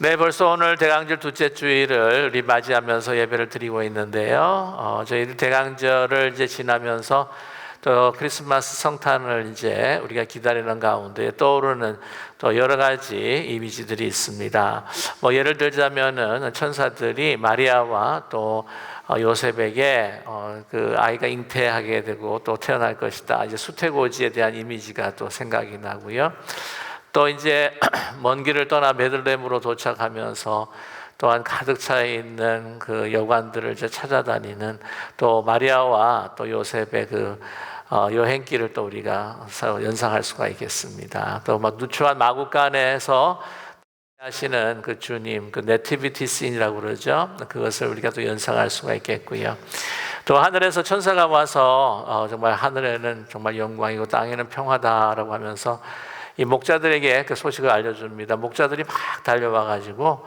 네, 벌써 오늘 대강절 둘째 주일을 우리 맞이하면서 예배를 드리고 있는데요. 저희들 대강절을 이제 지나면서 또 크리스마스 성탄을 이제 우리가 기다리는 가운데 떠오르는 또 여러 가지 이미지들이 있습니다. 뭐 예를 들자면은 천사들이 마리아와 또 요셉에게 그 아이가 잉태하게 되고 또 태어날 것이다. 이제 수태고지에 대한 이미지가 또 생각이 나고요. 또 이제 먼 길을 떠나 베들레헴으로 도착하면서 또한 가득 차 있는 그 여관들을 이제 찾아다니는 또 마리아와 또 요셉의 그 여행길을 또 우리가 연상할 수가 있겠습니다. 또 막 누추한 마구간에서 하시는 그 주님, 그 네티비티 씬이라고 그러죠. 그것을 우리가 또 연상할 수가 있겠고요. 또 하늘에서 천사가 와서 정말 하늘에는 정말 영광이고 땅에는 평화다라고 하면서 이 목자들에게 그 소식을 알려줍니다. 목자들이 막 달려와 가지고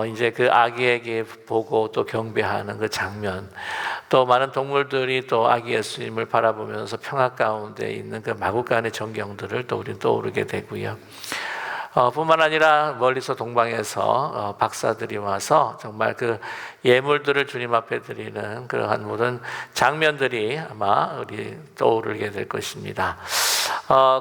이제 그 아기에게 보고 또 경배하는 그 장면, 또 많은 동물들이 또 아기 예수님을 바라보면서 평화 가운데 있는 그 마구간의 전경들을 또 우리는 떠오르게 되고요. 뿐만 아니라 멀리서 동방에서 박사들이 와서 정말 그 예물들을 주님 앞에 드리는 그러한 모든 장면들이 아마 우리 떠오르게 될 것입니다.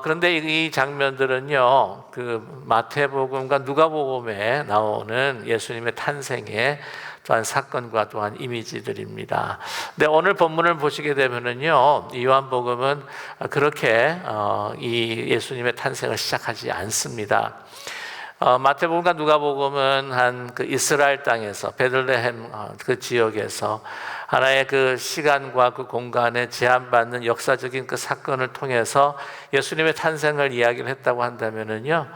그런데 이 장면들은요, 그 마태복음과 누가복음에 나오는 예수님의 탄생의 또한 사건과 또한 이미지들입니다. 근데 오늘 본문을 보시게 되면은요, 이 요한복음은 그렇게 이 예수님의 탄생을 시작하지 않습니다. 마태복음과 누가복음은 한 그 이스라엘 땅에서 베들레헴 그 지역에서 하나의 그 시간과 그 공간에 제한받는 역사적인 그 사건을 통해서 예수님의 탄생을 이야기를 했다고 한다면은요,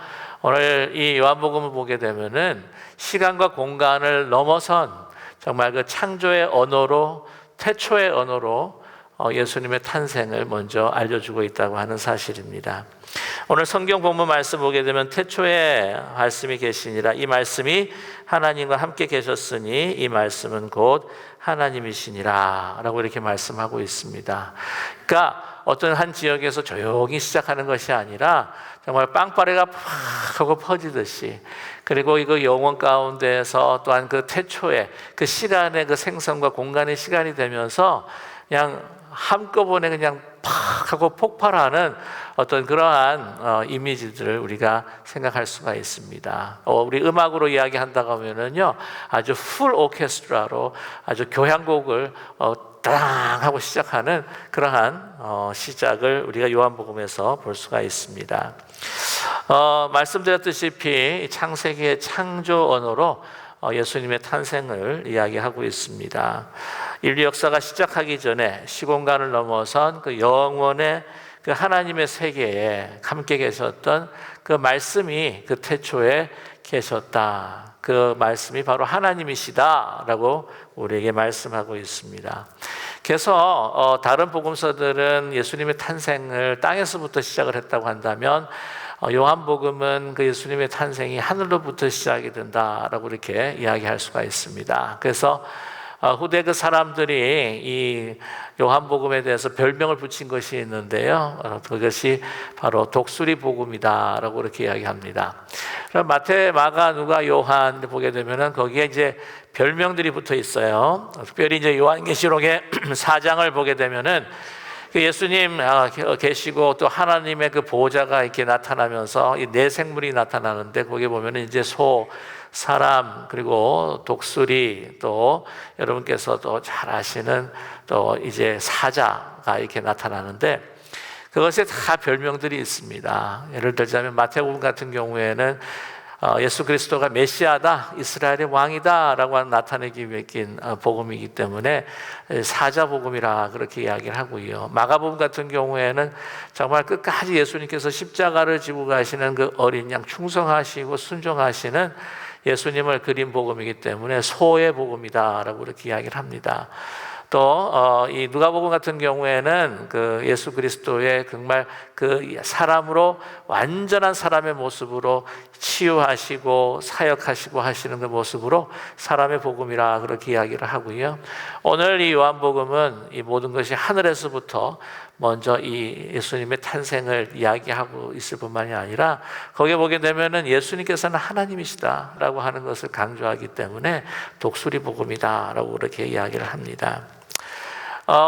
오늘 이 요한복음을 보게 되면은 시간과 공간을 넘어선 정말 그 창조의 언어로, 태초의 언어로 예수님의 탄생을 먼저 알려주고 있다고 하는 사실입니다. 오늘 성경 본문 말씀 보게 되면 태초에 말씀이 계시니라, 이 말씀이 하나님과 함께 계셨으니 이 말씀은 곧 하나님이시니라 라고 이렇게 말씀하고 있습니다. 그러니까 어떤 한 지역에서 조용히 시작하는 것이 아니라 정말 빵빠레가 팍 하고 퍼지듯이, 그리고 이거 영원 가운데에서 또한 그 태초에 그 시간의 그 생성과 공간의 시간이 되면서 그냥 한꺼번에 그냥 팍 하고 폭발하는 어떤 그러한 이미지들을 우리가 생각할 수가 있습니다. 우리 음악으로 이야기한다고 하면은요, 아주 풀 오케스트라로 아주 교향곡을 따랑 하고 시작하는 그러한 시작을 우리가 요한복음에서 볼 수가 있습니다. 말씀드렸다시피 창세기의 창조 언어로 예수님의 탄생을 이야기하고 있습니다. 인류 역사가 시작하기 전에 시공간을 넘어선 그 영원의 그 하나님의 세계에 함께 계셨던 그 말씀이 그 태초에 계셨다. 그 말씀이 바로 하나님이시다라고 우리에게 말씀하고 있습니다. 그래서 다른 복음서들은 예수님의 탄생을 땅에서부터 시작을 했다고 한다면 요한복음은 그 예수님의 탄생이 하늘로부터 시작이 된다라고 이렇게 이야기할 수가 있습니다. 그래서 후대 그 사람들이 이 요한복음에 대해서 별명을 붙인 것이 있는데요, 그것이 바로 독수리 복음이다라고 이렇게 이야기합니다. 그럼 마태, 마가, 누가, 요한 보게 되면은 거기에 이제 별명들이 붙어 있어요. 특별히 이제 요한계시록의 4장을 보게 되면은 예수님 계시고 또 하나님의 그 보호자가 이렇게 나타나면서 이 네 생물이 나타나는데, 거기 보면은 이제 소, 사람, 그리고 독수리, 또 여러분께서도 잘 아시는 또 이제 사자가 이렇게 나타나는데, 그것에 다 별명들이 있습니다. 예를 들자면 마태복음 같은 경우에는 예수 그리스도가 메시아다, 이스라엘의 왕이다 라고 나타내기 위해 낀 복음이기 때문에 사자복음이라 그렇게 이야기를 하고요. 마가복음 같은 경우에는 정말 끝까지 예수님께서 십자가를 지고 가시는 그 어린 양, 충성하시고 순종하시는 예수님을 그린 복음이기 때문에 소의 복음이다 라고 그렇게 이야기를 합니다. 또 이 누가복음 같은 경우에는 그 예수 그리스도의 정말 그 사람으로 완전한 사람의 모습으로 치유하시고 사역하시고 하시는 그 모습으로 사람의 복음이라 그렇게 이야기를 하고요. 오늘 이 요한복음은 이 모든 것이 하늘에서부터 먼저 이 예수님의 탄생을 이야기하고 있을 뿐만이 아니라 거기에 보게 되면은 예수님께서는 하나님이시다라고 하는 것을 강조하기 때문에 독수리 복음이다라고 그렇게 이야기를 합니다.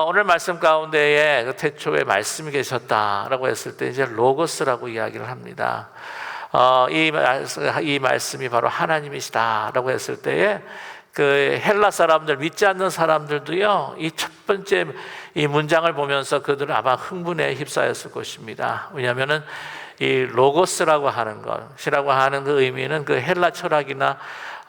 오늘 말씀 가운데에 그 태초에 말씀이 계셨다라고 했을 때 이제 로고스라고 이야기를 합니다. 이 말씀이 바로 하나님이시다라고 했을 때에 그 헬라 사람들, 믿지 않는 사람들도요, 이 첫 번째 이 문장을 보면서 그들은 아마 흥분에 휩싸였을 것입니다. 왜냐하면은 이 로고스라고 하는 것이라고 하는 그 의미는 그 헬라 철학이나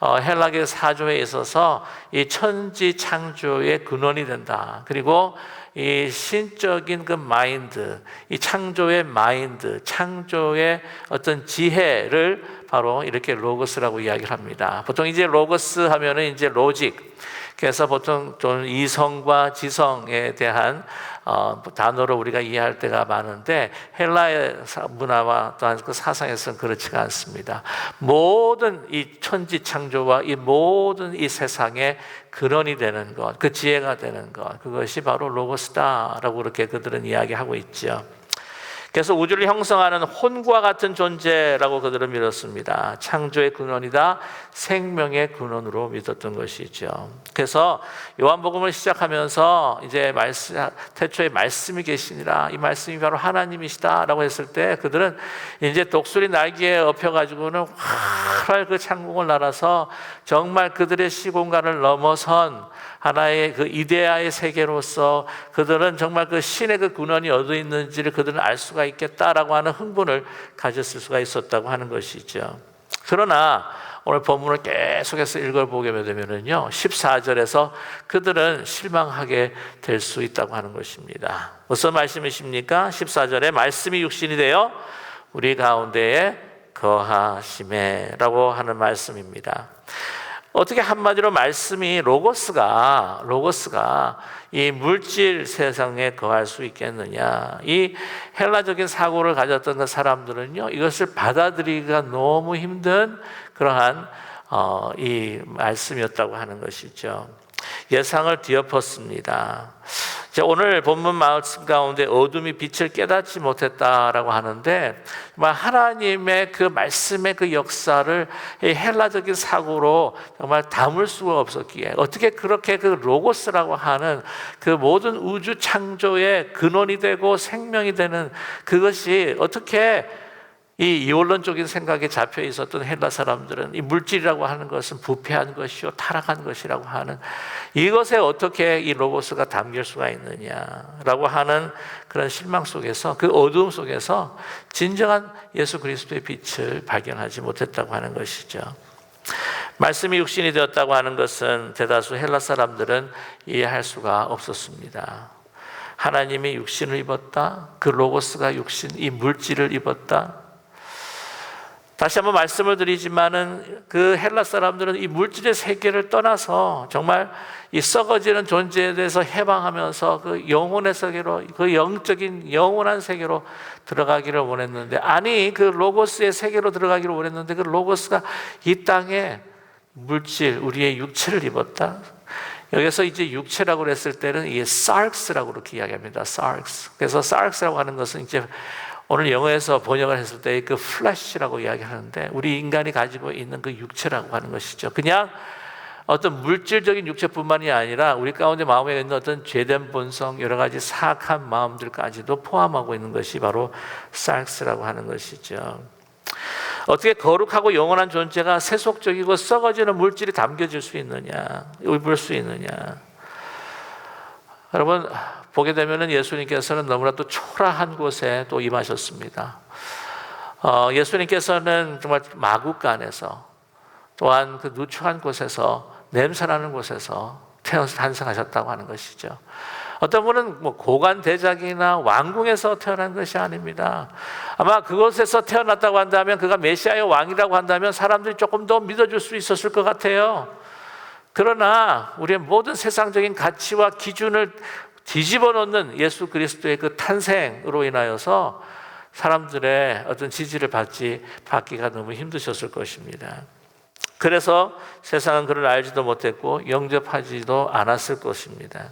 헬라계 사조에 있어서 이 천지 창조의 근원이 된다. 그리고 이 신적인 그 마인드, 이 창조의 마인드, 창조의 어떤 지혜를 바로 이렇게 로고스라고 이야기를 합니다. 보통 이제 로고스 하면은 이제 로직, 그래서 보통 좀 이성과 지성에 대한 단어로 우리가 이해할 때가 많은데 헬라의 문화와 또한 그 사상에서는 그렇지가 않습니다. 모든 이 천지 창조와 이 모든 이 세상의 근원이 되는 것, 그 지혜가 되는 것, 그것이 바로 로고스다라고 그렇게 그들은 이야기하고 있죠. 그래서 우주를 형성하는 혼과 같은 존재라고 그들은 믿었습니다. 창조의 근원이다, 생명의 근원으로 믿었던 것이죠. 그래서 요한복음을 시작하면서 이제 태초에 말씀이 계시니라, 이 말씀이 바로 하나님이시다라고 했을 때 그들은 이제 독수리 날개에 엎여가지고는 활활 그 창공을 날아서 정말 그들의 시공간을 넘어선 하나의 그 이데아의 세계로서 그들은 정말 그 신의 그 근원이 어디 있는지를 그들은 알 수가 있겠다라고 하는 흥분을 가졌을 수가 있었다고 하는 것이죠. 그러나 오늘 본문을 계속해서 읽어보게 되면요, 14절에서 그들은 실망하게 될 수 있다고 하는 것입니다. 무슨 말씀이십니까? 14절에 말씀이 육신이 되어 우리 가운데에 거하시매라고 하는 말씀입니다. 어떻게 한마디로 말씀이 로고스가 이 물질 세상에 거할 수 있겠느냐? 이 헬라적인 사고를 가졌던 그 사람들은요, 이것을 받아들이기가 너무 힘든 그러한 이 말씀이었다고 하는 것이죠. 예상을 뒤엎었습니다. 오늘 본문 말씀 가운데 어둠이 빛을 깨닫지 못했다라고 하는데, 정말 하나님의 그 말씀의 그 역사를 이 헬라적인 사고로 정말 담을 수가 없었기에 어떻게 그렇게 그 로고스라고 하는 그 모든 우주 창조의 근원이 되고 생명이 되는 그것이 어떻게 이 이원론적인 생각에 잡혀 있었던 헬라 사람들은 이 물질이라고 하는 것은 부패한 것이요 타락한 것이라고 하는 이것에 어떻게 이 로고스가 담길 수가 있느냐라고 하는 그런 실망 속에서, 그 어두움 속에서 진정한 예수 그리스도의 빛을 발견하지 못했다고 하는 것이죠. 말씀이 육신이 되었다고 하는 것은 대다수 헬라 사람들은 이해할 수가 없었습니다. 하나님이 육신을 입었다, 그 로고스가 육신, 이 물질을 입었다. 다시 한번 말씀을 드리지만은 그 헬라 사람들은 이 물질의 세계를 떠나서 정말 이 썩어지는 존재에 대해서 해방하면서 그 영혼의 세계로, 그 영적인 영원한 세계로 들어가기를 원했는데, 아니 그 로고스의 세계로 들어가기를 원했는데 그 로고스가 이 땅에 물질, 우리의 육체를 입었다. 여기서 이제 육체라고 했을 때는 이게 sarx라고 그렇게 이야기합니다. sarx. 그래서 sarx라고 하는 것은 이제 오늘 영어에서 번역을 했을 때 그 flesh라고 이야기하는데, 우리 인간이 가지고 있는 그 육체라고 하는 것이죠. 그냥 어떤 물질적인 육체뿐만이 아니라 우리 가운데 마음에 있는 어떤 죄된 본성, 여러 가지 사악한 마음들까지도 포함하고 있는 것이 바로 sarx라고 하는 것이죠. 어떻게 거룩하고 영원한 존재가 세속적이고 썩어지는 물질이 담겨질 수 있느냐, 입을 수 있느냐. 여러분 보게 되면은 예수님께서는 너무나 또 초라한 곳에 또 임하셨습니다. 예수님께서는 정말 마국간에서, 또한 그 누추한 곳에서, 냄새나는 곳에서 태어나서 탄생하셨다고 하는 것이죠. 어떤 분은 뭐 고관 대작이나 왕궁에서 태어난 것이 아닙니다. 아마 그곳에서 태어났다고 한다면, 그가 메시아의 왕이라고 한다면 사람들이 조금 더 믿어줄 수 있었을 것 같아요. 그러나 우리의 모든 세상적인 가치와 기준을 뒤집어 놓는 예수 그리스도의 그 탄생으로 인하여서 사람들의 어떤 지지를 받기가 너무 힘드셨을 것입니다. 그래서 세상은 그를 알지도 못했고 영접하지도 않았을 것입니다.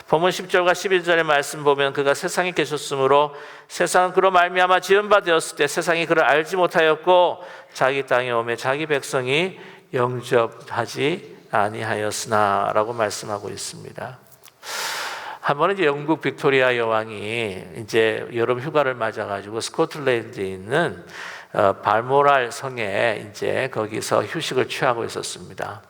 본문 10절과 11절의 말씀 보면 그가 세상에 계셨으므로 세상은 그로 말미암아 지은 바 되었을 때 세상이 그를 알지 못하였고 자기 땅에 오매 자기 백성이 영접하지 아니하였으나 라고 말씀하고 있습니다. 한 번은 이제 영국 빅토리아 여왕이 이제 여름 휴가를 맞아가지고 스코틀랜드에 있는 발모랄 성에 이제 거기서 휴식을 취하고 있었습니다.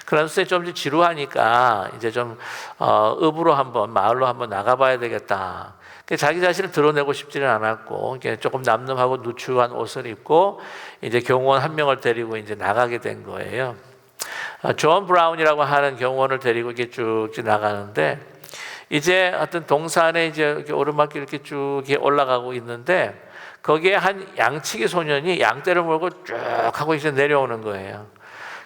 그러면서 좀 지루하니까 이제 좀 읍으로 한번 마을로 한번 나가봐야 되겠다. 자기 자신을 드러내고 싶지는 않았고 조금 남름하고 누추한 옷을 입고 이제 경호원 한 명을 데리고 이제 나가게 된 거예요. 존 브라운이라고 하는 경호원을 데리고 이렇게 쭉 나가는데 이제 어떤 동산에 이제 이렇게 오르막길 이렇게 쭉 올라가고 있는데 거기에 한 양치기 소년이 양떼를 몰고 쭉 하고 이제 내려오는 거예요.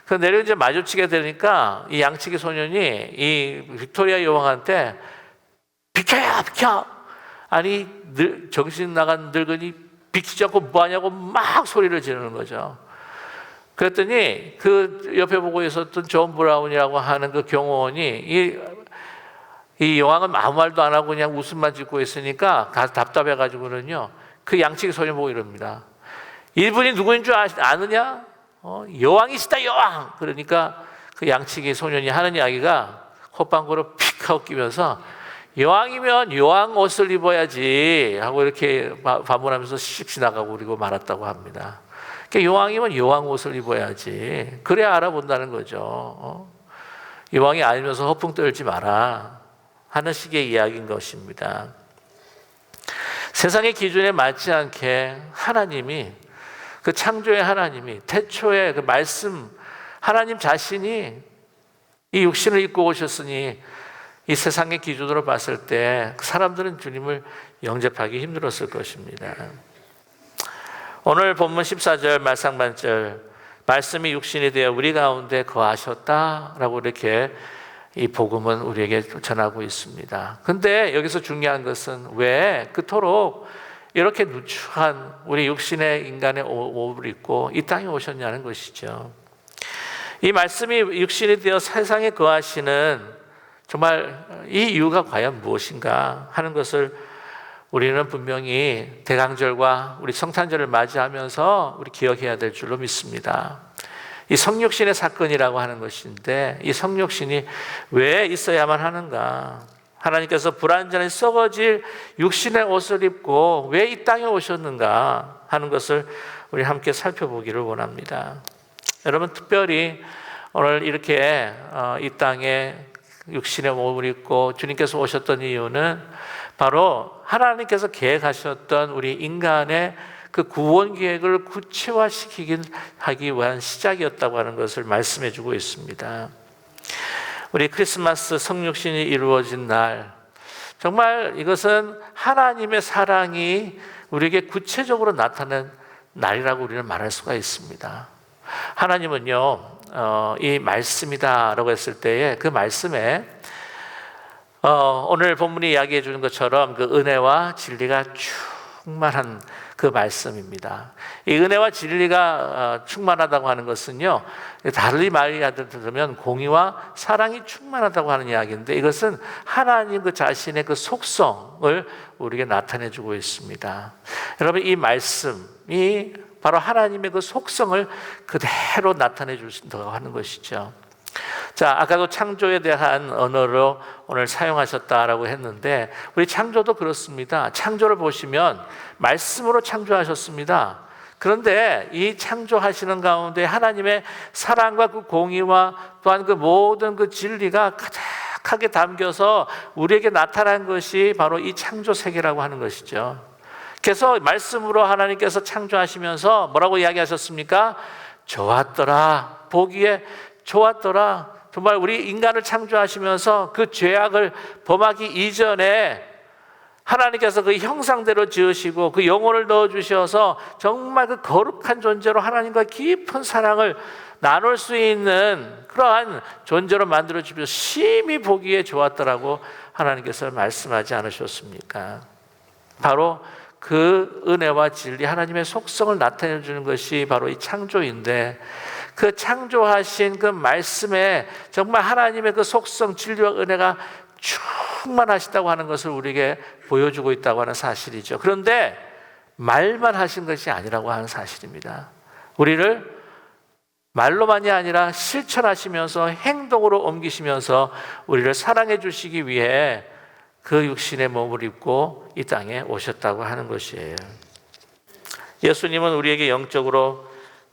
그 이제 마주치게 되니까 이 양치기 소년이 이 빅토리아 여왕한테 비켜야 비켜! 아니 정신 나간 늙은이 비키지 않고 뭐하냐고 막 소리를 지르는 거죠. 그랬더니 그 옆에 보고 있었던 존 브라운이라고 하는 그 경호원이 이 여왕은 아무 말도 안 하고 그냥 웃음만 짓고 있으니까 답답해가지고는요 그 양치기 소년 보고 이럽니다. 이분이 누구인 줄 아느냐? 여왕이시다 여왕. 그러니까 그 양치기 소년이 하는 이야기가 콧방구로 픽 하고 끼면서 여왕이면 여왕 옷을 입어야지 하고 이렇게 반문하면서 씩 지나가고 그리고 말았다고 합니다. 그러니까 여왕이면 여왕 옷을 입어야지 그래야 알아본다는 거죠. 여왕이 아니면서 허풍 떨지 마라 하는 식의 이야기인 것입니다. 세상의 기준에 맞지 않게 하나님이 그 창조의 하나님이 태초의 그 말씀 하나님 자신이 이 육신을 입고 오셨으니 이 세상의 기준으로 봤을 때 사람들은 주님을 영접하기 힘들었을 것입니다. 오늘 본문 14절 말상반절 말씀이 육신이 되어 우리 가운데 거하셨다라고 이렇게 이 복음은 우리에게 전하고 있습니다. 근데 여기서 중요한 것은 왜 그토록 이렇게 누추한 우리 육신의 인간의 옷을 입고 이 땅에 오셨냐는 것이죠. 이 말씀이 육신이 되어 세상에 거하시는 정말 이 이유가 과연 무엇인가 하는 것을 우리는 분명히 대강절과 우리 성탄절을 맞이하면서 우리 기억해야 될 줄로 믿습니다. 이 성육신의 사건이라고 하는 것인데 이 성육신이 왜 있어야만 하는가? 하나님께서 불완전히 썩어질 육신의 옷을 입고 왜 이 땅에 오셨는가 하는 것을 우리 함께 살펴보기를 원합니다. 여러분 특별히 오늘 이렇게 이 땅에 육신의 몸을 입고 주님께서 오셨던 이유는 바로 하나님께서 계획하셨던 우리 인간의 그 구원 계획을 구체화하기 위한 시작이었다고 하는 것을 말씀해 주고 있습니다. 우리 크리스마스 성육신이 이루어진 날, 정말 이것은 하나님의 사랑이 우리에게 구체적으로 나타난 날이라고 우리는 말할 수가 있습니다. 하나님은요, 이 말씀이다라고 했을 때에 그 말씀에 오늘 본문이 이야기해 주는 것처럼 그 은혜와 진리가 충만한 그 말씀입니다. 이 은혜와 진리가 충만하다고 하는 것은요, 달리 말하자면 공의와 사랑이 충만하다고 하는 이야기인데 이것은 하나님 그 자신의 그 속성을 우리에게 나타내 주고 있습니다. 여러분 이 말씀이 바로 하나님의 그 속성을 그대로 나타내 주신다고 하는 것이죠. 자, 아까도 창조에 대한 언어로 오늘 사용하셨다라고 했는데 우리 창조도 그렇습니다. 창조를 보시면 말씀으로 창조하셨습니다. 그런데 이 창조하시는 가운데 하나님의 사랑과 그 공의와 또한 그 모든 그 진리가 가득하게 담겨서 우리에게 나타난 것이 바로 이 창조 세계라고 하는 것이죠. 그래서 말씀으로 하나님께서 창조하시면서 뭐라고 이야기하셨습니까? 좋았더라. 보기에 좋았더라. 정말 우리 인간을 창조하시면서 그 죄악을 범하기 이전에 하나님께서 그 형상대로 지으시고 그 영혼을 넣어주셔서 정말 그 거룩한 존재로 하나님과 깊은 사랑을 나눌 수 있는 그러한 존재로 만들어주셔서 심히 보기에 좋았더라고 하나님께서 말씀하지 않으셨습니까? 바로 그 은혜와 진리, 하나님의 속성을 나타내 주는 것이 바로 이 창조인데, 그 창조하신 그 말씀에 정말 하나님의 그 속성, 진리와 은혜가 충만하시다고 하는 것을 우리에게 보여주고 있다고 하는 사실이죠. 그런데 말만 하신 것이 아니라고 하는 사실입니다. 우리를 말로만이 아니라 실천하시면서 행동으로 옮기시면서 우리를 사랑해 주시기 위해 그 육신의 몸을 입고 이 땅에 오셨다고 하는 것이에요. 예수님은 우리에게 영적으로,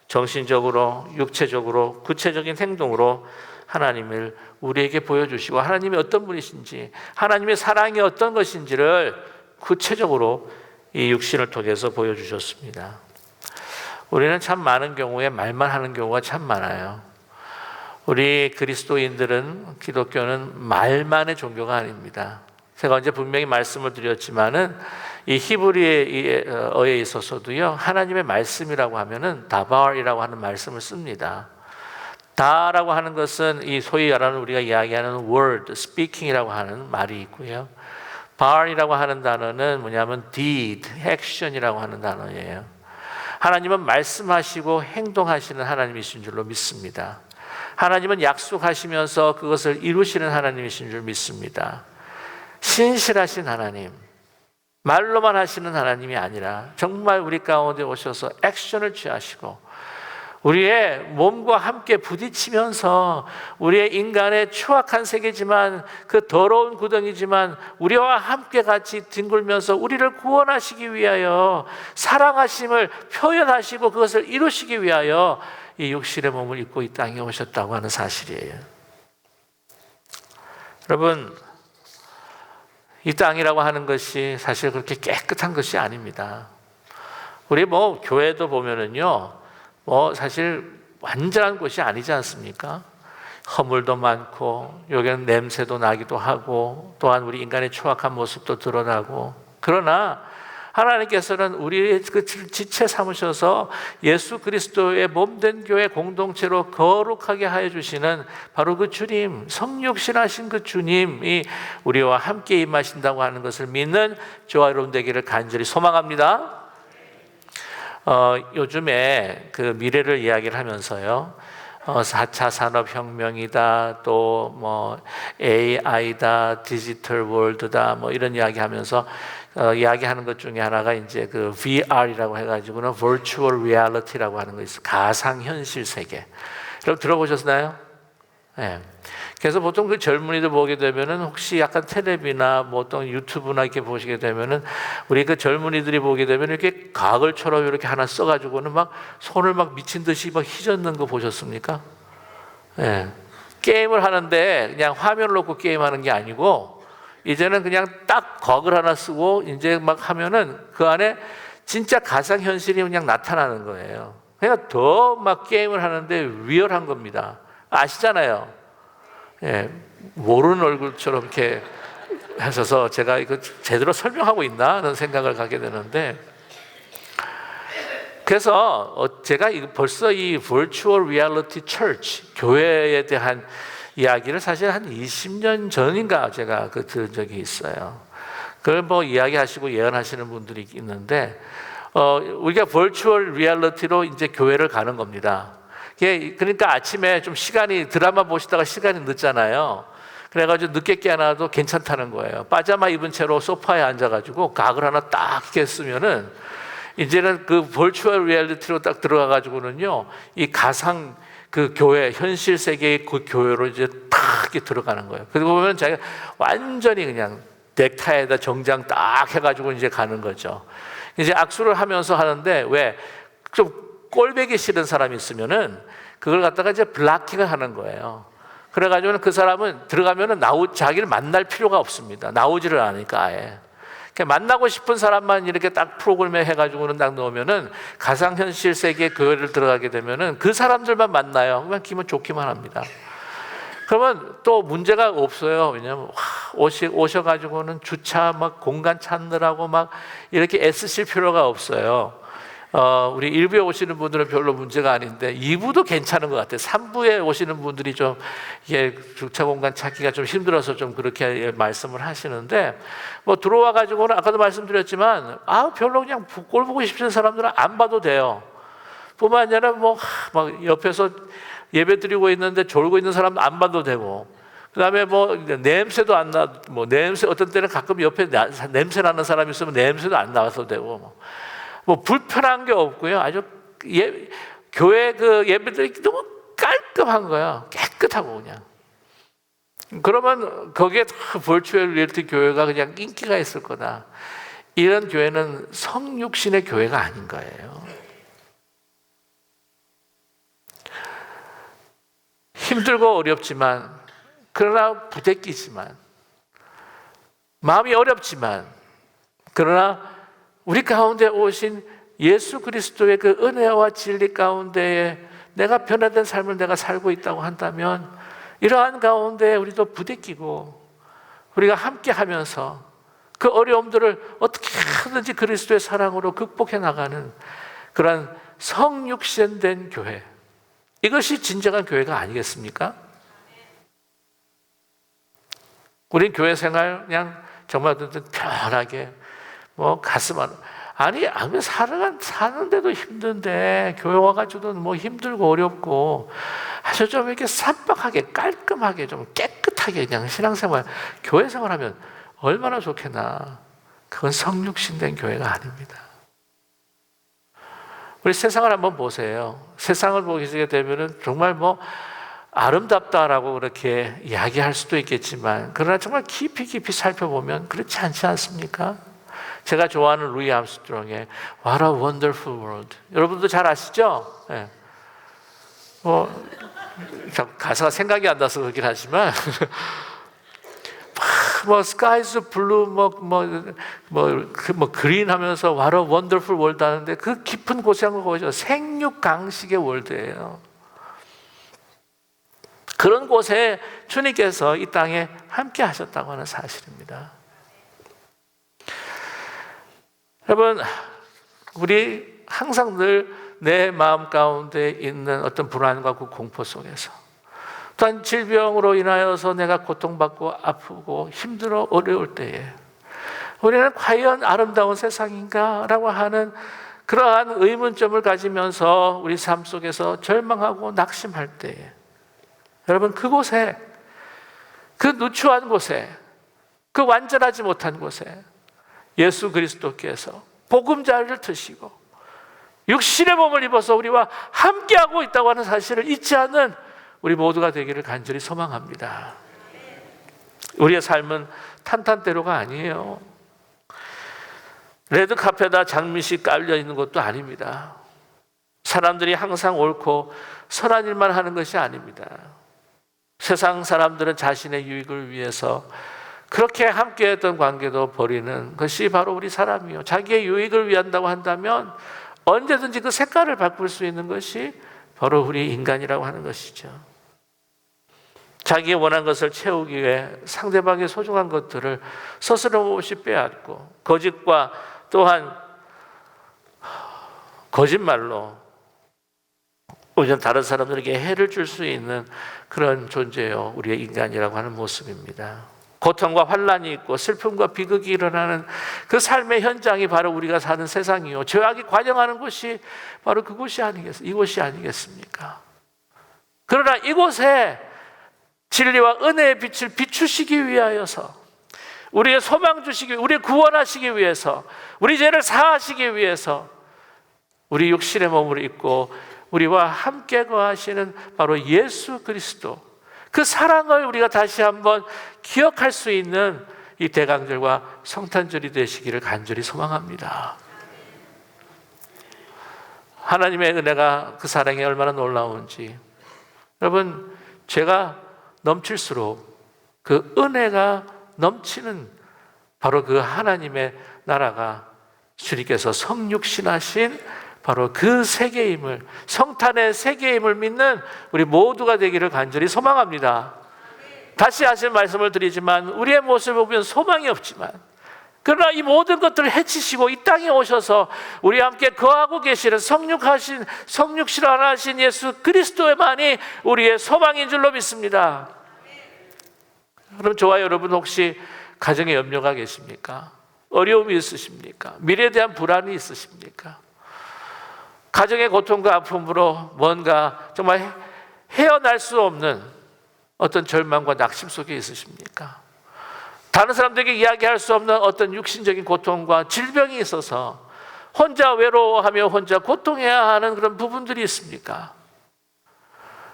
정신적으로, 육체적으로, 구체적인 행동으로 하나님을 우리에게 보여주시고, 하나님이 어떤 분이신지, 하나님의 사랑이 어떤 것인지를 구체적으로 이 육신을 통해서 보여주셨습니다. 우리는 참 많은 경우에 말만 하는 경우가 참 많아요. 우리 그리스도인들은, 기독교는 말만의 종교가 아닙니다. 제가 언제 분명히 말씀을 드렸지만은 이 히브리어에 있어서도요, 하나님의 말씀이라고 하면은 다발이라고 하는 말씀을 씁니다. 다라고 하는 것은 이 소위 말하는 우리가 이야기하는 word, speaking이라고 하는 말이 있고요. 발이라고 하는 단어는 뭐냐면 deed, action이라고 하는 단어예요. 하나님은 말씀하시고 행동하시는 하나님이신 줄로 믿습니다. 하나님은 약속하시면서 그것을 이루시는 하나님이신 줄 믿습니다. 신실하신 하나님, 말로만 하시는 하나님이 아니라 정말 우리 가운데 오셔서 액션을 취하시고 우리의 몸과 함께 부딪히면서 우리의 인간의 추악한 세계지만, 그 더러운 구덩이지만 우리와 함께 같이 뒹굴면서 우리를 구원하시기 위하여 사랑하심을 표현하시고 그것을 이루시기 위하여 이 육신의 몸을 입고 이 땅에 오셨다고 하는 사실이에요. 여러분, 이 땅이라고 하는 것이 사실 그렇게 깨끗한 것이 아닙니다. 우리 교회도 보면은요, 사실 완전한 곳이 아니지 않습니까? 허물도 많고 여기는 냄새도 나기도 하고 또한 우리 인간의 추악한 모습도 드러나고, 그러나 하나님께서는 우리의 그 지체 삼으셔서 예수 그리스도의 몸된 교회 공동체로 거룩하게 하여 주시는 바로 그 주님, 성육신하신 그 주님이 우리와 함께 임하신다고 하는 것을 믿는 저와 여러분 되기를 간절히 소망합니다. 요즘에 그 미래를 이야기를 하면서요, 4차 산업혁명이다, 또 AI다, 디지털 월드다, 이런 이야기 하면서 이야기하는 것 중에 하나가 이제 그 VR이라고 해가지고는 Virtual Reality라고 하는 거 있어요. 가상현실 세계. 여러분 들어보셨나요? 네. 그래서 보통 그 젊은이들 보게 되면은 혹시 약간 텔레비나 어떤 유튜브나 이렇게 보시게 되면은 우리 그 젊은이들이 보게 되면 이렇게 가글처럼 이렇게 하나 써가지고는 막 손을 막 미친 듯이 막 휘젓는 거 보셨습니까? 예. 게임을 하는데 그냥 화면을 놓고 게임하는 게 아니고 이제는 그냥 딱 거글 하나 쓰고 이제 막 하면은 그 안에 진짜 가상현실이 그냥 나타나는 거예요. 그러니까 더 막 게임을 하는데 리얼한 겁니다. 아시잖아요. 예, 모르는 얼굴처럼 이렇게 하셔서 제가 이거 제대로 설명하고 있나 하는 생각을 갖게 되는데, 그래서 제가 벌써 이 Virtual Reality Church 교회에 대한 이야기를 사실 한 20년 전인가 제가 들은 적이 있어요. 그걸 이야기하시고 예언하시는 분들이 있는데, 우리가 Virtual Reality로 이제 교회를 가는 겁니다. 그러니까 아침에 좀 드라마 보시다가 시간이 늦잖아요. 그래가지고 늦게 깨어나도 괜찮다는 거예요. 파자마 입은 채로 소파에 앉아가지고 각을 하나 딱 이렇게 쓰면은 이제는 그 Virtual Reality로 딱 들어가가지고는요, 이 가상 그 교회, 현실 세계의 그 교회로 이제 딱 이렇게 들어가는 거예요. 그리고 보면 자기가 완전히 그냥 넥타이에다 정장 딱 해가지고 이제 가는 거죠. 이제 악수를 하면서 하는데, 왜? 좀 꼴배기 싫은 사람이 있으면은 그걸 갖다가 이제 블락킹을 하는 거예요. 그래가지고는 그 사람은 들어가면은 자기를 만날 필요가 없습니다. 나오지를 않으니까 아예. 만나고 싶은 사람만 이렇게 딱 프로그램에 해가지고는 딱 넣으면은 가상현실 세계의 교회를 들어가게 되면은 그 사람들만 만나요. 그냥 기분 좋기만 합니다. 그러면 또 문제가 없어요. 왜냐하면 오셔가지고는 주차 공간 찾느라고 이렇게 애쓰실 필요가 없어요. 우리 1부에 오시는 분들은 별로 문제가 아닌데 2부도 괜찮은 것 같아요. 3부에 오시는 분들이 좀 이게 주차 공간 찾기가 좀 힘들어서 좀 그렇게 말씀을 하시는데, 뭐 들어와 가지고는 아까도 말씀드렸지만 별로 그냥 꼴 보고 싶은 사람들은 안 봐도 돼요. 뿐만 아니라 막 옆에서 예배 드리고 있는데 졸고 있는 사람도 안 봐도 되고, 그다음에 뭐 냄새도 안 나, 뭐 냄새 어떤 때는 가끔 옆에 냄새 나는 사람이 있으면 냄새도 안 나와서 되고, 뭐 불편한 게 없고요. 아주 교회 그 예배들이 너무 깔끔한 거야. 깨끗하고 그냥. 그러면 거기에 버추얼 리얼티 교회가 그냥 인기가 있을 거다. 이런 교회는 성육신의 교회가 아닌 거예요. 힘들고 어렵지만, 그러나 부대끼지만, 마음이 어렵지만, 그러나 우리 가운데 오신 예수 그리스도의 그 은혜와 진리 가운데에 내가 변화된 삶을 내가 살고 있다고 한다면, 이러한 가운데 우리도 부대끼고 우리가 함께 하면서 그 어려움들을 어떻게 하든지 그리스도의 사랑으로 극복해 나가는 그런 성육신된 교회, 이것이 진정한 교회가 아니겠습니까? 우린 교회 생활 그냥 정말 편하게 가슴 아니 사는데도 힘든데 교회 와가지고도 뭐 힘들고 어렵고 아주 좀 이렇게 산박하게 깔끔하게 좀 깨끗하게 그냥 신앙생활 교회 생활하면 얼마나 좋겠나. 그건 성육신된 교회가 아닙니다. 우리 세상을 한번 보세요. 세상을 보게 되면은 정말 아름답다라고 그렇게 이야기할 수도 있겠지만, 그러나 정말 깊이 살펴보면 그렇지 않지 않습니까? 제가 좋아하는 루이 암스트롱의 What a Wonderful World, 여러분도 잘 아시죠? 네. 가사가 생각이 안 나서 그렇긴 하지만 스카이즈 블루 그린 하면서 What a Wonderful World 하는데, 그 깊은 곳에 한번 보죠. 생육강식의 월드예요. 그런 곳에 주님께서 이 땅에 함께 하셨다고 하는 사실입니다. 여러분, 우리 항상 늘 내 마음 가운데 있는 어떤 불안과 그 공포 속에서, 또한 질병으로 인하여서 내가 고통받고 아프고 힘들어 어려울 때에 우리는 과연 아름다운 세상인가? 라고 하는 그러한 의문점을 가지면서 우리 삶 속에서 절망하고 낙심할 때에, 여러분, 그곳에, 그 누추한 곳에, 그 완전하지 못한 곳에 예수 그리스도께서 보금자리를 트시고 육신의 몸을 입어서 우리와 함께하고 있다고 하는 사실을 잊지 않는 우리 모두가 되기를 간절히 소망합니다. 우리의 삶은 탄탄대로가 아니에요. 레드카펫에다 장밋이 깔려 있는 것도 아닙니다. 사람들이 항상 옳고 선한 일만 하는 것이 아닙니다. 세상 사람들은 자신의 유익을 위해서 그렇게 함께했던 관계도 버리는 것이 바로 우리 사람이요. 자기의 유익을 위한다고 한다면 언제든지 그 색깔을 바꿀 수 있는 것이 바로 우리 인간이라고 하는 것이죠. 자기의 원한 것을 채우기 위해 상대방의 소중한 것들을 스스럼없이 빼앗고 거짓과 또한 거짓말로 오히려 다른 사람들에게 해를 줄 수 있는 그런 존재요, 우리의 인간이라고 하는 모습입니다. 고통과 환난이 있고 슬픔과 비극이 일어나는 그 삶의 현장이 바로 우리가 사는 세상이요, 죄악이 관영하는 곳이 바로 이곳이 아니겠습니까? 그러나 이곳에 진리와 은혜의 빛을 비추시기 위하여서, 우리의 소망 주시기, 우리의 구원하시기 위해서, 우리 죄를 사하시기 위해서 우리 육신의 몸을 입고 우리와 함께 거하시는 바로 예수 그리스도, 그 사랑을 우리가 다시 한번 기억할 수 있는 이 대강절과 성탄절이 되시기를 간절히 소망합니다. 하나님의 은혜가, 그 사랑이 얼마나 놀라운지, 여러분, 죄가 넘칠수록 그 은혜가 넘치는 바로 그 하나님의 나라가, 주님께서 성육신하신 바로 그 세계임을, 성탄의 세계임을 믿는 우리 모두가 되기를 간절히 소망합니다. 다시 하신 말씀을 드리지만, 우리의 모습을 보면 소망이 없지만 그러나 이 모든 것들을 해치시고 이 땅에 오셔서 우리와 함께 거하고 계시는 성육신하신 예수 그리스도만이 우리의 소망인 줄로 믿습니다. 그럼 저와 여러분 혹시 가정에 염려가 계십니까? 어려움이 있으십니까? 미래에 대한 불안이 있으십니까? 가정의 고통과 아픔으로 뭔가 정말 헤어날 수 없는 어떤 절망과 낙심 속에 있으십니까? 다른 사람들에게 이야기할 수 없는 어떤 육신적인 고통과 질병이 있어서 혼자 외로워하며 혼자 고통해야 하는 그런 부분들이 있습니까?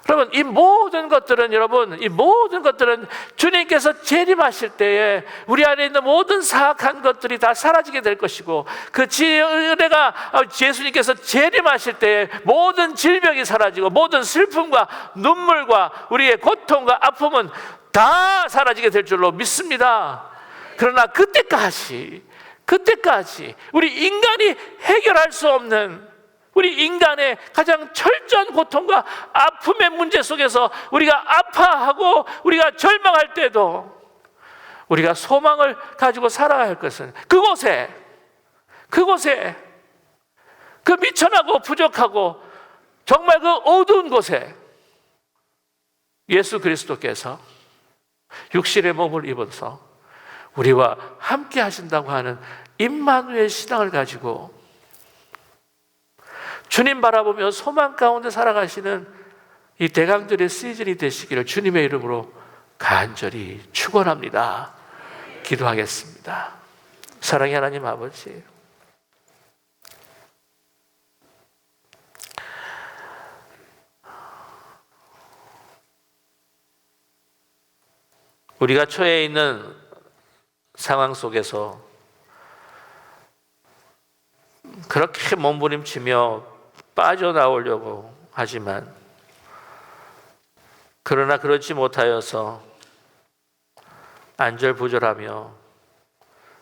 여러분, 이 모든 것들은 주님께서 재림하실 때에 우리 안에 있는 모든 사악한 것들이 다 사라지게 될 것이고, 그 은혜가 예수님께서 재림하실 때에 모든 질병이 사라지고 모든 슬픔과 눈물과 우리의 고통과 아픔은 다 사라지게 될 줄로 믿습니다. 그러나 그때까지 우리 인간이 해결할 수 없는 우리 인간의 가장 철저한 고통과 아픔의 문제 속에서 우리가 아파하고 우리가 절망할 때도 우리가 소망을 가지고 살아야 할 것은 그곳에 그 미천하고 부족하고 정말 그 어두운 곳에 예수 그리스도께서 육신의 몸을 입어서 우리와 함께 하신다고 하는 임마누엘 신앙을 가지고 주님 바라보며 소망 가운데 살아가시는 이 대강절의 시즌이 되시기를 주님의 이름으로 간절히 축원합니다. 기도하겠습니다. 사랑의 하나님 아버지, 우리가 처해 있는 상황 속에서 그렇게 몸부림치며 빠져나오려고 하지만 그러나 그렇지 못하여서 안절부절하며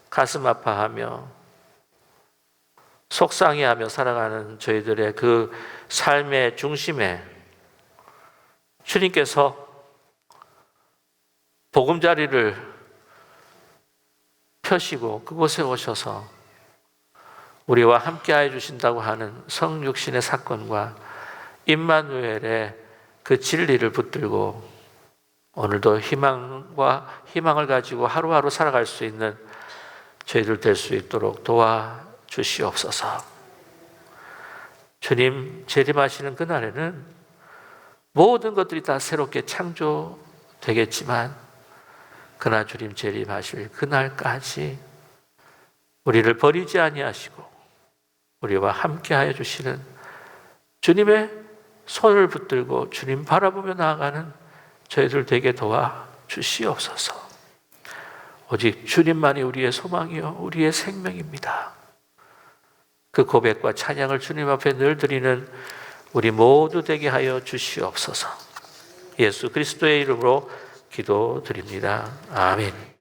가슴 아파하며 속상해하며 살아가는 저희들의 그 삶의 중심에 주님께서 보금자리를 펴시고 그곳에 오셔서 우리와 함께하여 주신다고 하는 성육신의 사건과 임마누엘의 그 진리를 붙들고 오늘도 희망을 가지고 하루하루 살아갈 수 있는 저희들 될 수 있도록 도와주시옵소서. 주님 재림하시는 그날에는 모든 것들이 다 새롭게 창조되겠지만 그날 주님 재림하실 그날까지 우리를 버리지 아니하시고 우리와 함께하여 주시는 주님의 손을 붙들고 주님 바라보며 나아가는 저희들 되게 도와주시옵소서. 오직 주님만이 우리의 소망이요 우리의 생명입니다. 그 고백과 찬양을 주님 앞에 늘 드리는 우리 모두 되게 하여 주시옵소서. 예수 그리스도의 이름으로 기도드립니다. 아멘.